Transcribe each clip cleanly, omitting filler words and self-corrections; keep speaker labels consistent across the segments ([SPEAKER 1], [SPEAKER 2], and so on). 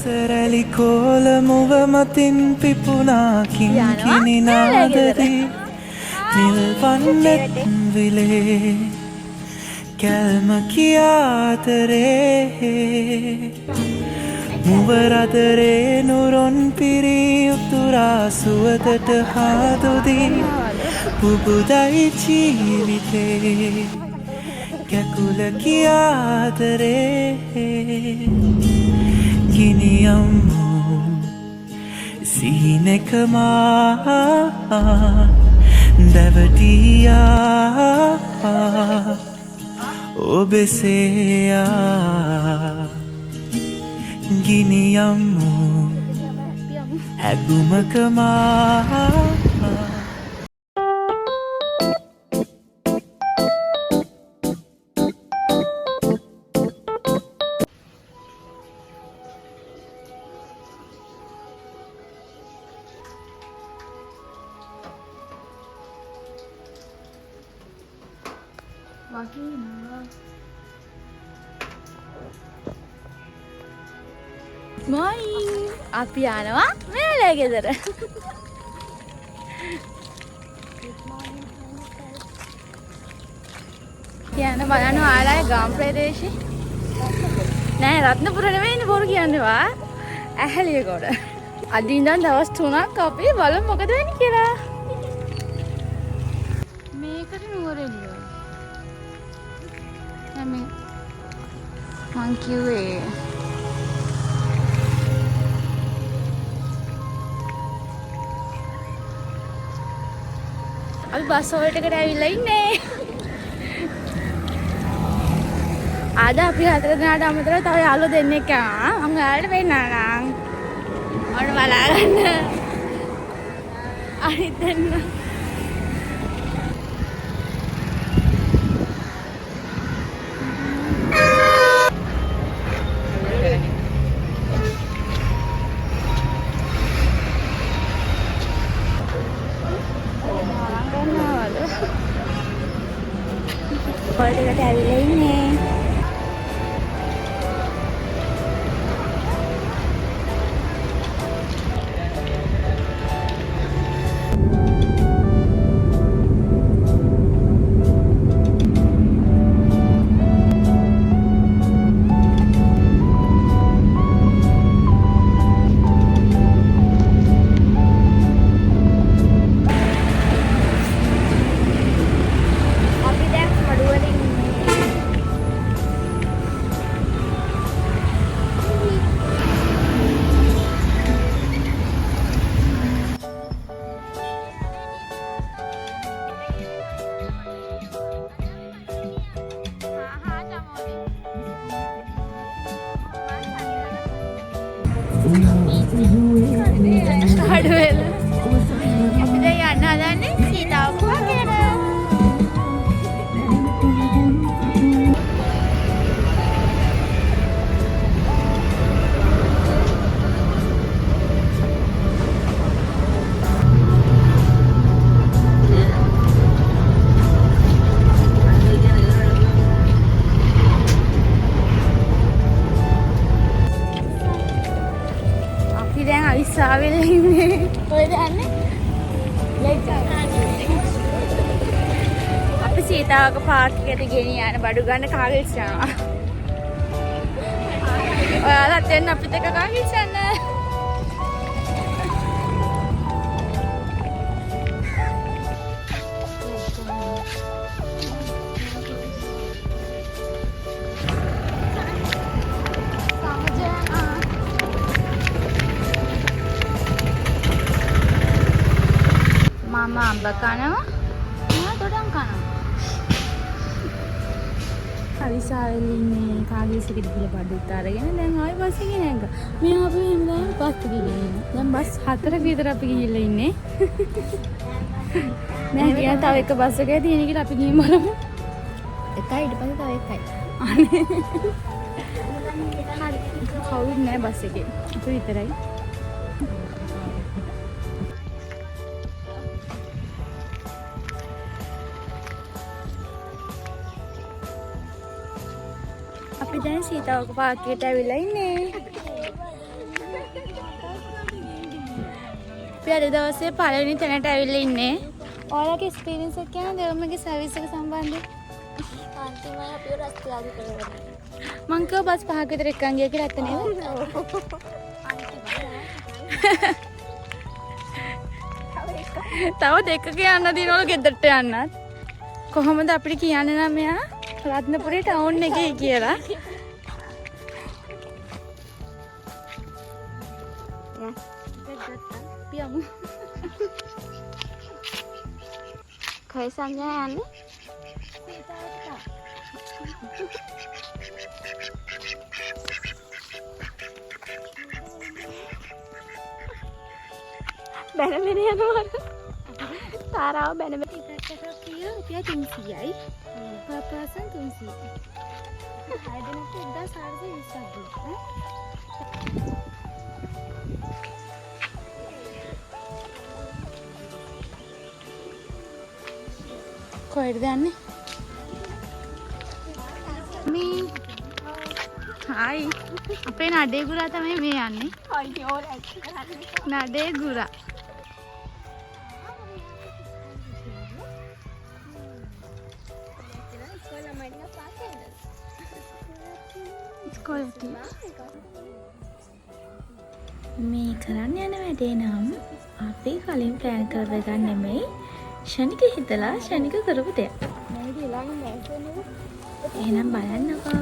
[SPEAKER 1] සරලි කෝල මුව මතින් පිපුනා කිංකිණි නාදදී නිල්වන්නෙත් විලේ කැල්ම කියාතරේ මුවරදරේ නුරොන් පිරී උතුරා සුවදට හාදොදී පුබුදයි ජීවිතේ කැකුල කියාතරේ ගිනියම්මු සිහිනෙකමා දැවටියා ඔබෙසේයා ගිනියම්මු ඇගුමකමා
[SPEAKER 2] මොයි අපි යනවා මෙයාලා ගෙදර. කියන්න බලන්න ඔයාලා ගම් ප්‍රදේශේ නෑ රත්නපුර නෙවෙයිනේ බොරු කියන්නේ වා ඇහැලියගොඩ. අද ඉඳන් දවස් 3ක් අපි බලමු මොකද වෙන්නේ කියලා. මේකට නුවරඑළිය. මම කිව්වේ අපි බස් හෝල්ට් එකට ඇවිල්ලා ඉන්නේ. ආද අපි 4 දෙනාට අමතරව තව යාළුවෝ දෙන්නෙක් ආවා. මම ඔයාලට පෙන්නන්නම්. ඔන්න බලාගන්න. අනිත් දෙන්න. හෝල්ට් එකට ඇවිල්ලා ඉන්නේ. අඩු වෙලා අපි දැන් යන්න හදන්නේ සීතාවක වගේට. දැන් අවිස්සාවෙල ඉන්නේ. කොහෙද යන්නේ? අපි සීතාවක පාර්ක් එකට ගෙනියන බඩු ගන්න කාගෙල්ස් යනවා. ඔයාලත් එන්න අපිත් එක්ක කාගෙල්ස් යන්න. මම අම්බ කනවා. මම තොඩම් කනවා. අවිසාවෙල ඉන්නේ කාගෙල්ස් එකට ගිහලා බඩුත් අරගෙන දැන් ආයෙ බස් එකේ නැග්ගා. මේ අපි ඉඳන් බස් එකේ ගිහින්. දැන් බස් 4ක විතර අපි ගිහිල්ලා ඉන්නේ. දැන් කියන තව එක බස් එකේ තියෙන එකට අපි ගිහින් බලමු. එකයි ඊට පස්සේ තව එකයි. අනේ. හරි. කවුරුත් නැහැ බස් එකේ. අපි විතරයි. අපි දැන් සීතාවක පාර්ක් එකට ඇවිල්ලා ඉන්නේ. අපි අද දවසේ පළවෙනි තැනට ඇවිල්ලා ඉන්නේ. ඔයාලගේ එක්ස්පීරියන්ස් එක කියන්න දෙවමගේ සර්විස් එක සම්බන්ධයෙන්. අන්තිමට අපි රස්තියාදි කරගන්නවා. මං කිව්වා බස් 5ක විතර එක්කන් ගියා කියලා ඇත්ත නේද? තව දෙකක යන්න දිනවල ගෙදරට යන්නත්. කොහොමද අපිට කියන්නේ නම් මෙයා රත්නපුරේ ටවුන් එකේ කියලා. පියමු. කයි සංඥා යන්නේ? බැන බැන යනවා. තාරාව බැන බැන ඉතටට පිය 300යි. per person 300. හයදෙනෙක් 1420ක්. කොහෙද යන්නේ? මේ හායි අපේ නඩේ ගුරා තමයි මේ යන්නේ. අයියෝ නඩේ ගුරා. මේ කරන්න යන වැඩේ නම් අපි කලින් ප්ලෑන් කරලා ගන්න නෙමෙයි ශනික හිතලා ශනික කරපු දෙයක්. එහෙනම් බලන්නකෝ.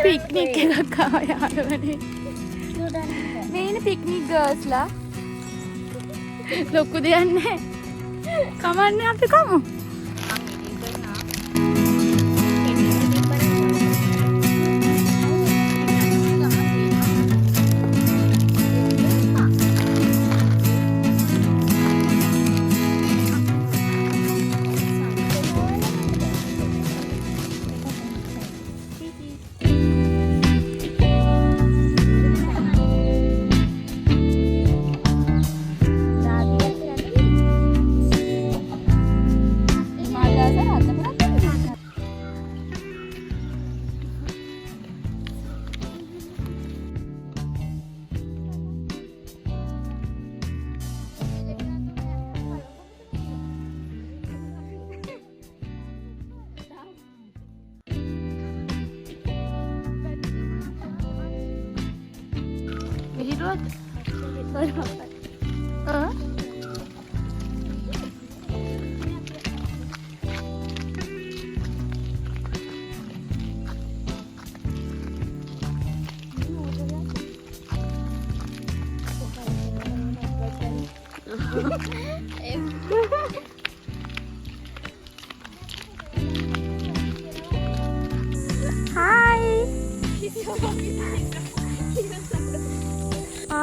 [SPEAKER 2] පික්නික් එකක් ආවා යාළුවනේ. මේ ඉන්නේ පික්නික් ගර්ල්ස්ලා. ලොකු දෙයක් නැහැ. කමන්නේ අපි කමු.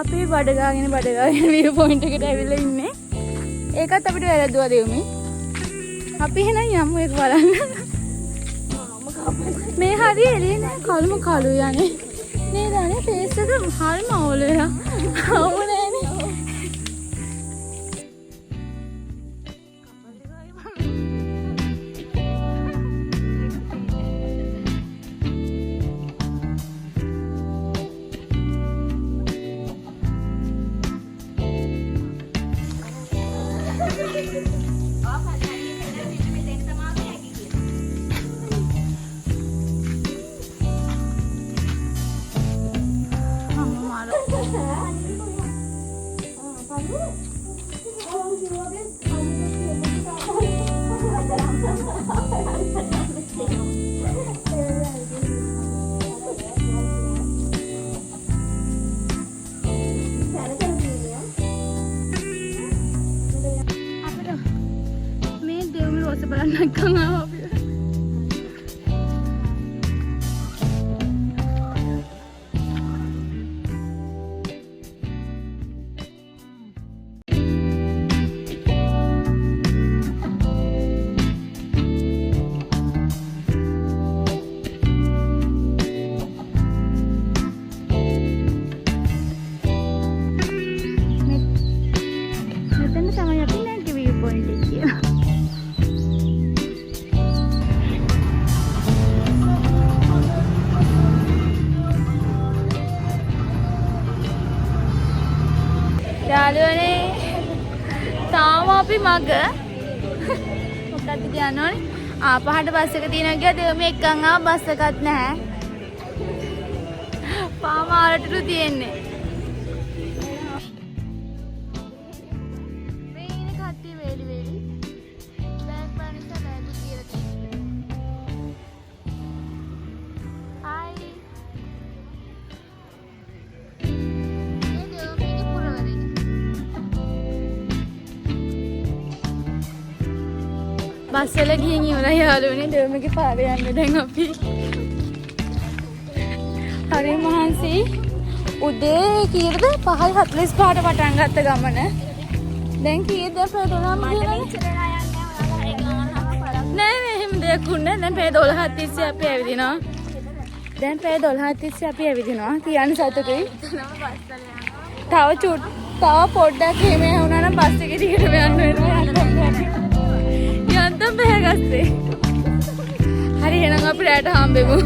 [SPEAKER 2] අපි බඩගාගෙන විව් පොයින්ට් එකට ඇවිල්ලා ඉන්නේ. ඒකත් අපිට වැරද්දුවා දෙවමි. අපි එහෙනම් යමු ඒක බලන්න. මේ හරිය එළියේ නෑ කළුම කළු යන්නේ. නේද අනේ ෆේස් එක හරිම අවුල් වෙලා. අවුල් නෑනේ. නැක්කන් ආවා අපි. යාළුවනේ තාම අපි මග මොකක්ද කියන්න ඕනේ ආපහට බස් එක තියෙනවා ගියා දෙවම එක්කන් ආව බස් එකක් නැහැ පාමාරටලු තියෙන්නේ මේ ඉන්නේ කට්ටිය වේලි වේලි බෑග් පානිසා බෑග් තියලා තියෙනවා හායි බස් වල ගිහින් ඉවරයි යාළුවනේ දෙවමගේ පාරේ යන්න දැන් අපි හරි මහන්සි උදේ කීයද 5:45ට පටන් ගත්ත ගමන දැන් කීයද අපේ 12ම කියලා නෑ එහෙම දෙයක් උන්නේ දැන් පැය 12ක් තිස්සේ අපි ඇවිදිනවා දැන් පැය 12ක් තිස්සේ අපි ඇවිදිනවා කියන්න සතුටුයි තව පොඩ්ඩක් එහෙම වුණා නම් බස් එකේ ටිකටම යන්න වෙනවා යන්තම් බෑගස්සේ හරි එහෙනම් අපි රැට හම්බෙමු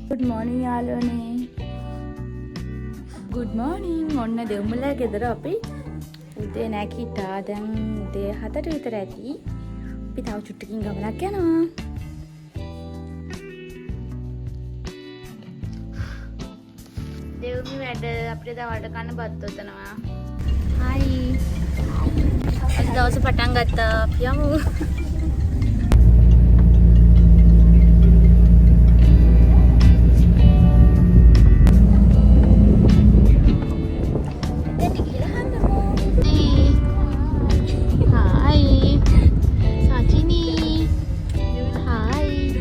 [SPEAKER 2] Good morning යාළුවනේ Good morning ඔන්න දෙවුමලා ගෙදර අපි උදේ නැගිට්ටා දැන් උදේ 4ට විතර ඇති අපි තව චුට්ටකින් ගමනක් යනවා දෙවුමි වැඩ අපිට දැන් වඩ කන්න බත් ඔතනවා හයි අද දවසේ පටන් ගත්තා අපි යමු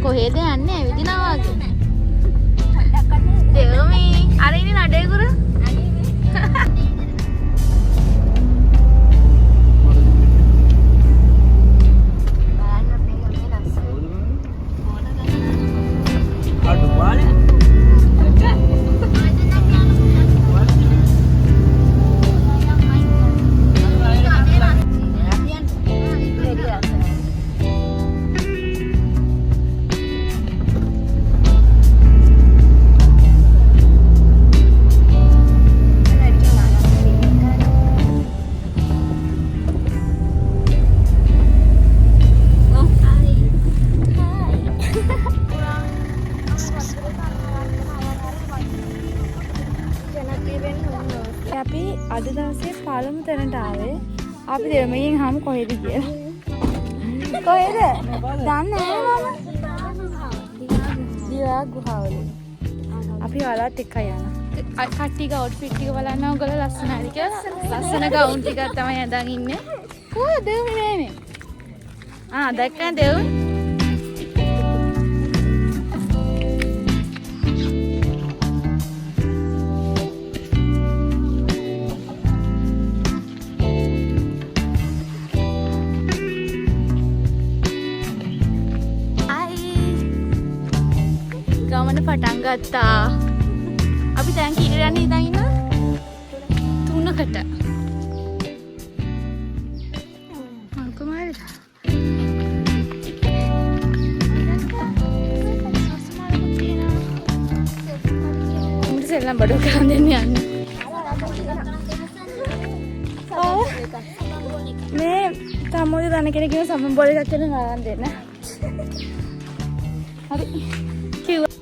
[SPEAKER 2] කොහෙද යන්නේ ඇවිදිනවා වගේ දෙවමි අර ඉන්නේ නඩේකුර අපි අද දවසේ පළමු තැනට ආවේ අපි දෙමයෙන් හම් කොහෙද කියලා කොහෙද දන්නේ නැහැ මම දිවා ගුහාවල අපි ඔයාලත් එක්ක යනවා කට්ටියක අවුට්ෆිට් ටික බලන්න ඕගොල්ලෝ ලස්සනයි කියලා ලස්සන ගවුන් ටිකක් තමයි අඳන් ඉන්නේ කොහෙද දෙවි නෑනේ දැක්කද දෙවි ගමන පටන් ගත්තා. අපි දැන් කීයට යන්නේ ඉඳන් ඉන්නවා? 3කට. කොහමද? මුට සෙල්ලම් බඩ කරන් දෙන්න යන්නේ. මේ තමෝද දන කෙනෙක් කියන සම්බන් බෝල එකක් දෙන්න නරන් දෙන්න. හරි. කිව්වා.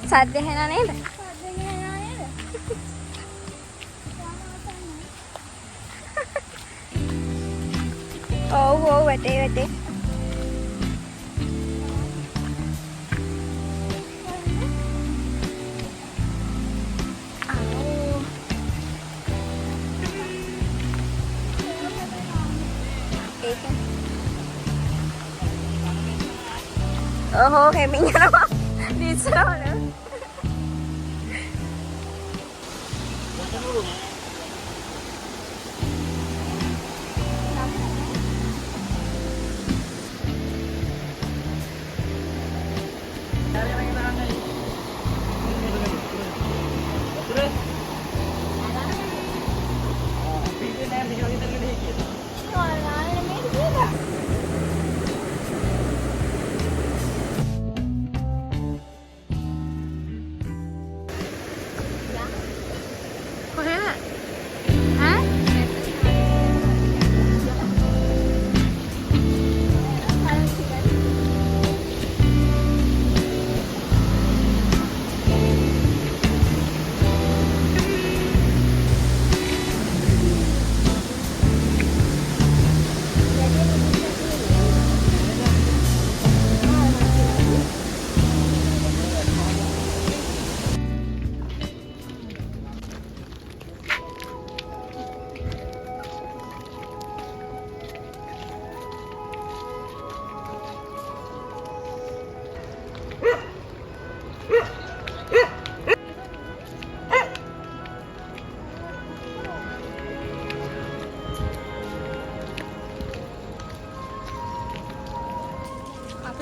[SPEAKER 3] සද්ද ඇහෙනා නේද? ඔව් ඔව් වැටේ. Oh, kayak minyak apa? Di sana.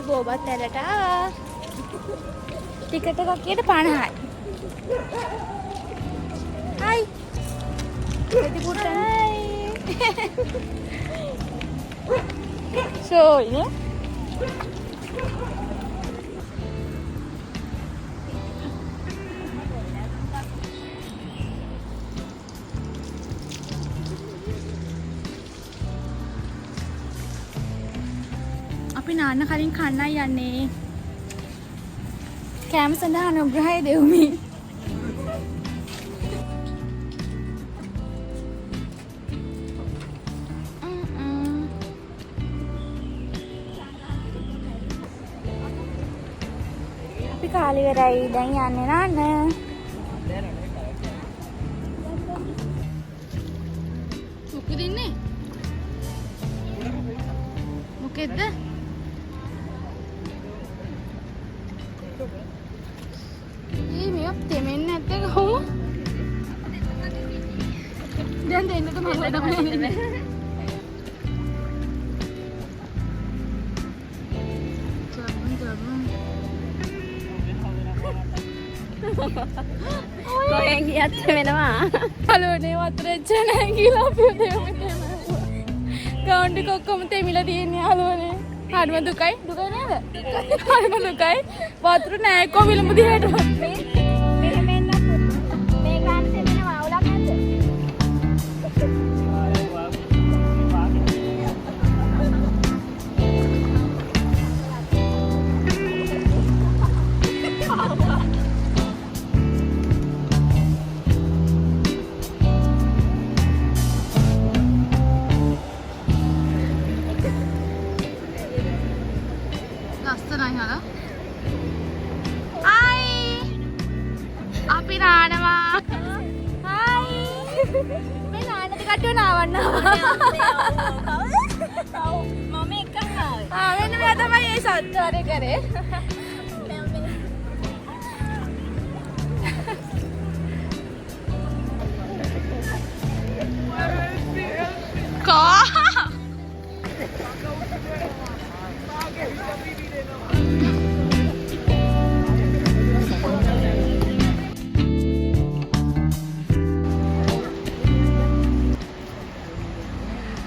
[SPEAKER 3] බෝබත් ඇලට ටිකට් එකක් කීයට 50යි. හයි. එදි පුටයි. සෝයි. අපි නාන්න කලින් කන්නයි යන්නේ. කෑම සඳහා අනුග්‍රහය දෙවුමි. අපි කාලි වෙරයි දැන් යන්නේ නාන්න. මොකද ඉන්නේ? මොකෙද්ද? तेमेन्ने ऐसे कहूँ जन देने तो मत लेना मैंने कोई यात्रे में ना हेलो ने यात्रे चने गीला पियोते होते हैं काउंटी को कमते मिला दिए नहीं हेलो ने हार में दुकाई नहीं है हार में दुकाई वात्रु ने को विलंब दिया है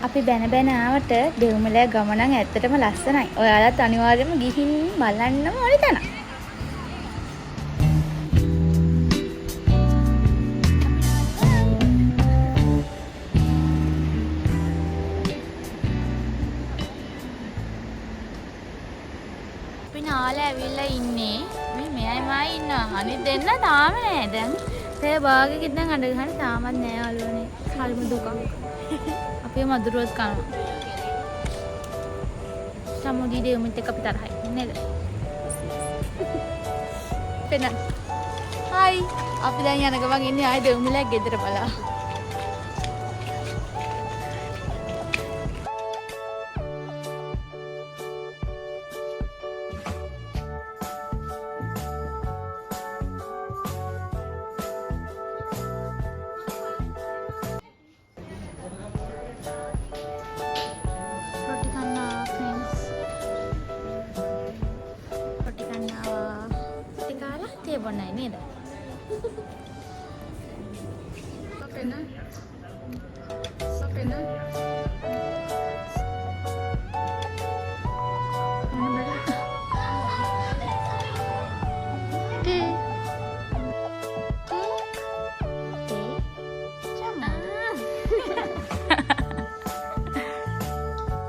[SPEAKER 3] අපි බැන බැන ආවට දෙව්මලෑ ගම නම් ඇත්තටම ලස්සනයි. ඔයාලත් අනිවාර්යයෙන්ම ගිහින් බලන්නම ඕනි තැනක්. අපි නාල ඇවිල්ලා ඉන්නේ මේ
[SPEAKER 2] මෙයයි මායි ඉන්නවා. අනිත් දෙන්න තාම නෑ. දැන් තේ බාගෙක ඉඳන් අඬ ගහන තාමත් නෑ යාළුවනේ. හරිම දුකක්. අපේ මදුරුවත් කනවා. සමුදී දෙමුත් එක්ක අපි තරහයි නේද? පෙන්න. හයි. අපි දැන් යන ගමන් ඉන්නේ ආයේ දෙමුලක් ගෙදර බලා. Bonai ni dah. Apa na? Apa na?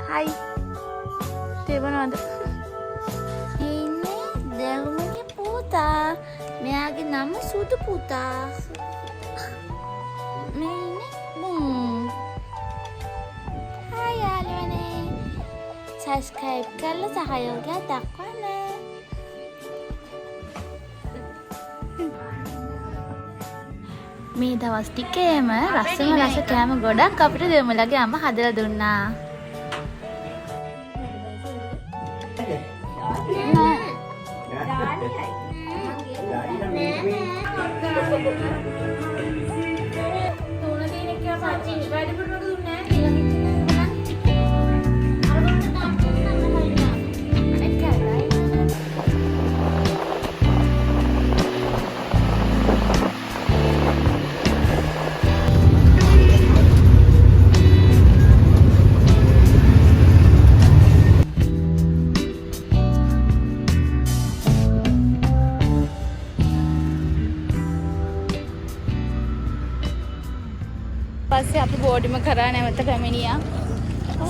[SPEAKER 2] Hai. Teh mana ada? Ini Dewi puta. මෙයාගේ නම සුදු පුතා. මේ හායි යාළුවනේ. සබ්ස්ක්‍රයිබ් කරලා සහයෝගය දක්වන්න. මේ දවස් ටිකේම රසම රස කෑම ගොඩක් අපිට දෙමළගේ අම්මා හදලා දුන්නා. පස්සේ අපි බෝඩිම කරා නැවත පැමිණියා.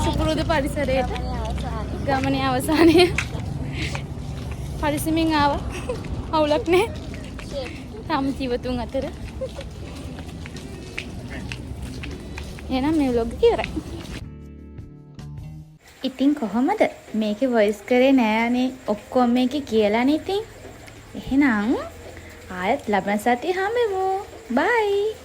[SPEAKER 2] සුපුරුදු පරිසරයට. ගමනේ අවසානයේ. පරිස්සමින් ආවා. අවුලක් නැහැ. තාම ජීවතුන් අතර. එහෙනම් මේ vlog එක ඉවරයි. ඉතින් කොහමද? මේකේ voice කරේ නෑනේ. ඔක්කොම මේකේ කියලානේ ඉතින්. එහෙනම් ආයෙත් ලබන සතියේ හම්බෙමු. bye.